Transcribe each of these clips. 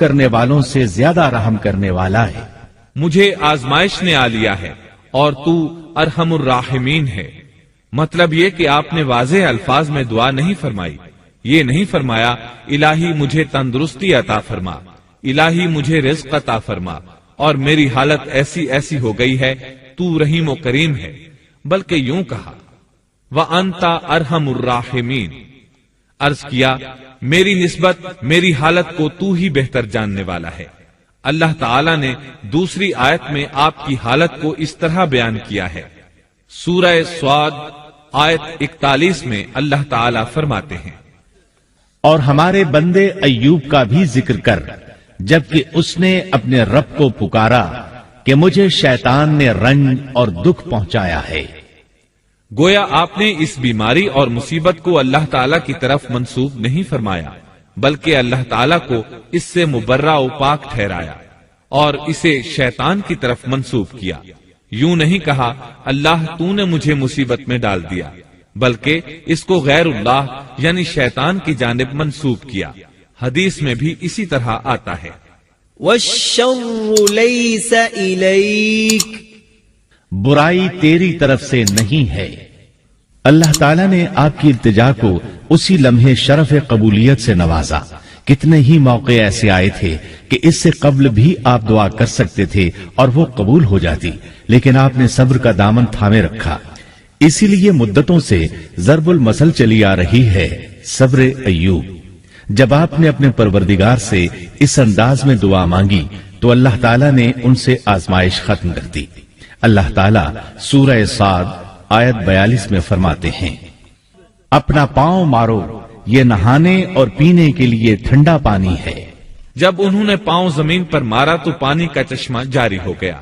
کرنے والوں سے زیادہ رحم کرنے والا ہے۔ مجھے آزمائش نے آ لیا ہے اور تو ارحم الراحمین ہے۔ مطلب یہ کہ آپ نے واضح الفاظ میں دعا نہیں فرمائی، یہ نہیں فرمایا الہی مجھے تندرستی عطا فرما، الہی مجھے رزق عطا فرما اور میری حالت ایسی ایسی ہو گئی ہے، تو رحیم و کریم ہے، بلکہ یوں کہا وَأَنْتَ أَرْحَمُ الرَّاحِمِينَ، عرض کیا میری نسبت میری حالت کو تو ہی بہتر جاننے والا ہے۔ اللہ تعالی نے دوسری آیت میں آپ کی حالت کو اس طرح بیان کیا ہے۔ سورہ صاد آیت 41 میں اللہ تعالی فرماتے ہیں اور ہمارے بندے ایوب کا بھی ذکر کر، جبکہ اس نے اپنے رب کو پکارا کہ مجھے شیطان نے رنج اور دکھ پہنچایا ہے۔ گویا آپ نے اس بیماری اور مصیبت کو اللہ تعالی کی طرف منسوب نہیں فرمایا، بلکہ اللہ تعالی کو اس سے مبرہ و پاک ٹھہرایا اور اسے شیطان کی طرف منسوب کیا۔ یوں نہیں کہا اللہ تو نے مجھے مصیبت میں ڈال دیا، بلکہ اس کو غیر اللہ یعنی شیطان کی جانب منسوب کیا۔ حدیث میں بھی اسی طرح آتا ہے وَالشَّرُّ لَيْسَ إِلَيْكَ، برائی تیری طرف سے نہیں ہے۔ اللہ تعالیٰ نے آپ کی التجا کو اسی لمحے شرف قبولیت سے نوازا۔ کتنے ہی موقع ایسے آئے تھے کہ اس سے قبل بھی آپ دعا کر سکتے تھے اور وہ قبول ہو جاتی، لیکن آپ نے صبر کا دامن تھامے رکھا۔ اسی لیے مدتوں سے ضرب المثل چلی آ رہی ہے صبر ایوب۔ جب آپ نے اپنے پروردگار سے اس انداز میں دعا مانگی تو اللہ تعالیٰ نے ان سے آزمائش ختم کر دی۔ اللہ تعالیٰ سورہ صاد آیت 42 میں فرماتے ہیں اپنا پاؤں مارو، یہ نہانے اور پینے کے لیے ٹھنڈا پانی ہے۔ جب انہوں نے پاؤں زمین پر مارا تو پانی کا چشمہ جاری ہو گیا۔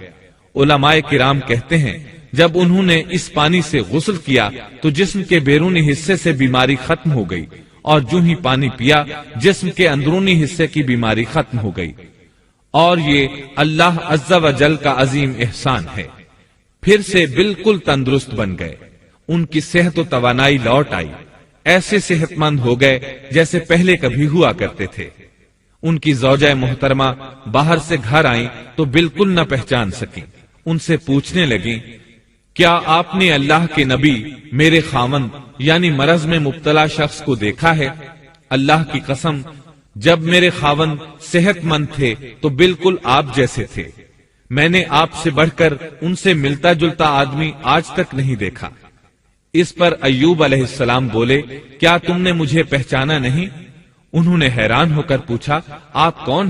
علماء کرام کہتے ہیں جب انہوں نے اس پانی سے غسل کیا تو جسم کے بیرونی حصے سے بیماری ختم ہو گئی، اور جو ہی پانی پیا جسم کے اندرونی حصے کی بیماری ختم ہو گئی، اور یہ اللہ عز و جل کا عظیم احسان ہے۔ پھر سے بالکل تندرست بن گئے، ان کی صحت و توانائی لوٹ آئی، ایسے صحت مند ہو گئے جیسے پہلے کبھی ہوا کرتے تھے۔ ان کی زوجہ محترمہ باہر سے گھر آئیں تو بالکل نہ پہچان سکیں۔ ان سے پوچھنے لگیں کیا آپ نے اللہ کے نبی میرے خاوند یعنی مرض میں مبتلا شخص کو دیکھا ہے؟ اللہ کی قسم جب میرے خاوند صحت مند تھے تو بالکل آپ جیسے تھے، میں نے آپ سے بڑھ کر ان سے ملتا جلتا آدمی آج تک نہیں دیکھا۔ اس پر ایوب علیہ السلام بولے کیا تم نے مجھے پہچانا نہیں؟ انہوں نے حیران ہو کر پوچھا آپ کون ہیں؟